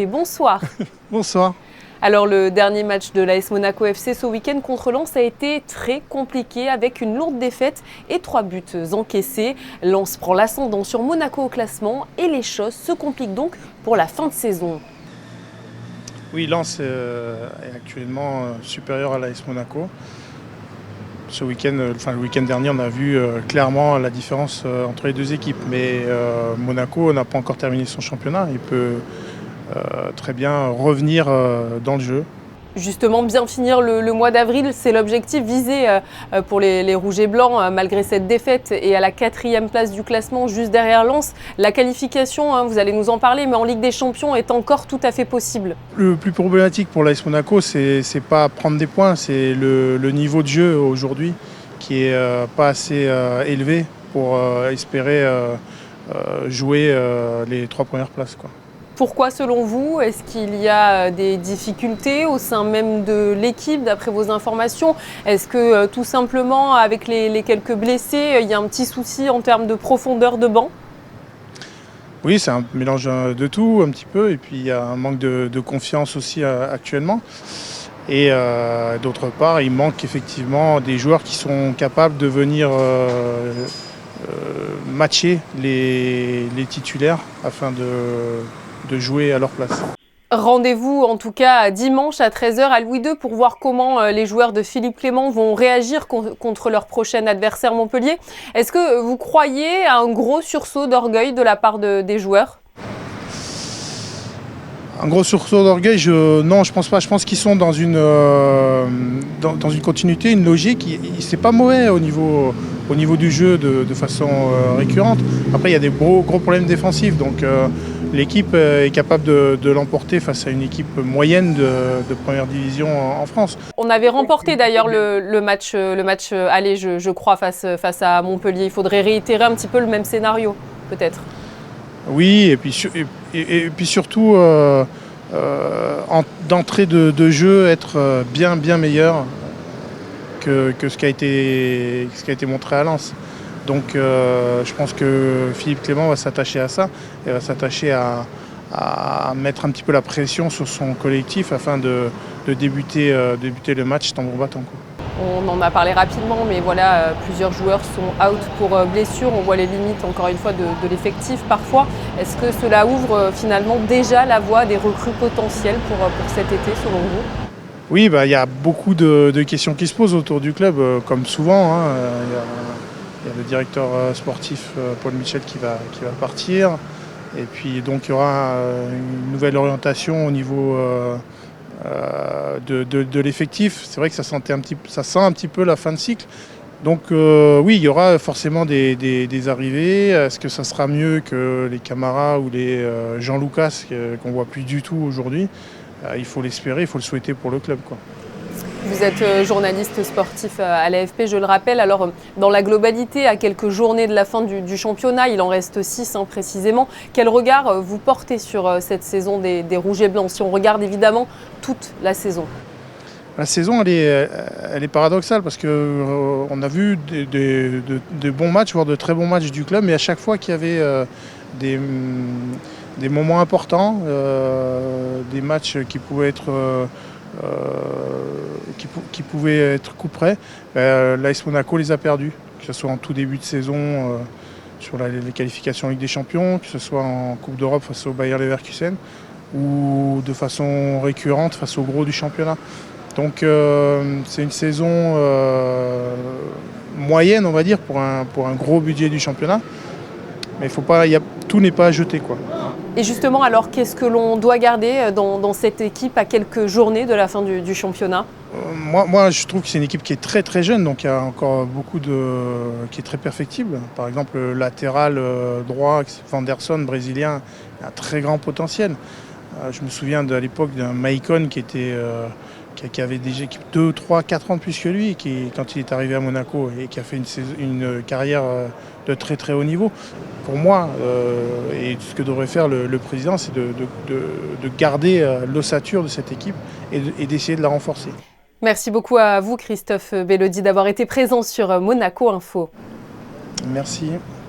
Et bonsoir. Bonsoir. Alors le dernier match de l'AS Monaco FC ce week-end contre Lens a été très compliqué avec une lourde défaite et 3 buts encaissés. Lens prend l'ascendant sur Monaco au classement et les choses se compliquent donc pour la fin de saison. Oui, Lens est actuellement supérieur à l'AS Monaco. Ce week-end, le week-end dernier, on a vu clairement la différence entre les deux équipes. Mais Monaco n'a pas encore terminé son championnat. Il peut très bien revenir dans le jeu. Justement, bien finir le mois d'avril, c'est l'objectif visé pour les Rouges et Blancs, malgré cette défaite et à la 4e place du classement, juste derrière Lens. La qualification, vous allez nous en parler, mais en Ligue des Champions est encore tout à fait possible. Le plus problématique pour l'AS Monaco, c'est pas prendre des points, c'est le niveau de jeu aujourd'hui qui est pas assez élevé pour espérer jouer les 3 premières places, quoi. Pourquoi selon vous? Est-ce qu'il y a des difficultés au sein même de l'équipe d'après vos informations? Est-ce que tout simplement avec les quelques blessés, il y a un petit souci en termes de profondeur de banc? Oui, c'est un mélange de tout un petit peu et puis il y a un manque de confiance aussi actuellement. Et d'autre part, il manque effectivement des joueurs qui sont capables de venir matcher les titulaires afin de jouer à leur place. Rendez-vous en tout cas dimanche à 13h à Louis II pour voir comment les joueurs de Philippe Clement vont réagir contre leur prochain adversaire Montpellier. Est-ce que vous croyez à un gros sursaut d'orgueil de la part des joueurs ? Un gros sursaut d'orgueil, non, je pense pas. Je pense qu'ils sont dans une continuité, une logique. C'est pas mauvais au niveau du jeu de façon récurrente. Après, il y a des gros problèmes défensifs. Donc l'équipe est capable de l'emporter face à une équipe moyenne de première division en France. On avait remporté d'ailleurs le match aller, je crois, face à Montpellier. Il faudrait réitérer un petit peu le même scénario, peut-être. Oui, et puis surtout, d'entrée de jeu, être bien meilleur que ce qui a été montré à Lens. Donc je pense que Philippe Clement va s'attacher à ça, et va s'attacher à mettre un petit peu la pression sur son collectif afin de débuter le match tambour battant, quoi. On en a parlé rapidement, mais voilà, plusieurs joueurs sont out pour blessure. On voit les limites, encore une fois, de l'effectif parfois. Est-ce que cela ouvre finalement déjà la voie des recrues potentielles pour cet été, selon vous ? Oui, il y a beaucoup de questions qui se posent autour du club, comme souvent, hein. Il y a le directeur sportif Paul Michel qui va partir. Et puis donc il y aura une nouvelle orientation au niveau de l'effectif. C'est vrai que ça sent un petit peu la fin de cycle. Donc oui, il y aura forcément des arrivées. Est-ce que ça sera mieux que les Camara ou les Jean Lucas qu'on ne voit plus du tout aujourd'hui? Il faut l'espérer, il faut le souhaiter pour le club, quoi. Vous êtes journaliste sportif à l'AFP, je le rappelle. Alors, dans la globalité, à quelques journées de la fin du championnat, il en reste 6 précisément. Quel regard vous portez sur cette saison des Rouges et Blancs, si on regarde évidemment toute la saison? La saison, elle est paradoxale parce qu'on a vu de bons matchs, voire de très bons matchs du club, mais à chaque fois qu'il y avait des moments importants, des matchs qui pouvaient être coup près, l'AS Monaco les a perdus, que ce soit en tout début de saison sur les qualifications en Ligue des Champions, que ce soit en Coupe d'Europe face au Bayer Leverkusen, ou de façon récurrente face au gros du championnat. Donc c'est une saison moyenne, on va dire, pour un gros budget du championnat. Mais tout n'est pas à jeter, quoi. Et justement, alors, qu'est-ce que l'on doit garder dans cette équipe à quelques journées de la fin du championnat ? Moi, je trouve que c'est une équipe qui est très très jeune, donc il y a encore beaucoup qui est très perfectible. Par exemple, le latéral droit, Vanderson, brésilien, a un très grand potentiel. Je me souviens de l'époque d'un Maicon qui avait déjà 2, 3, 4 ans de plus que lui, quand il est arrivé à Monaco et qui a fait une carrière de très très haut niveau. Pour moi, et ce que devrait faire le président, c'est de garder l'ossature de cette équipe et d'essayer de la renforcer. Merci beaucoup à vous, Christophe Bellodi, d'avoir été présent sur Monaco Info. Merci.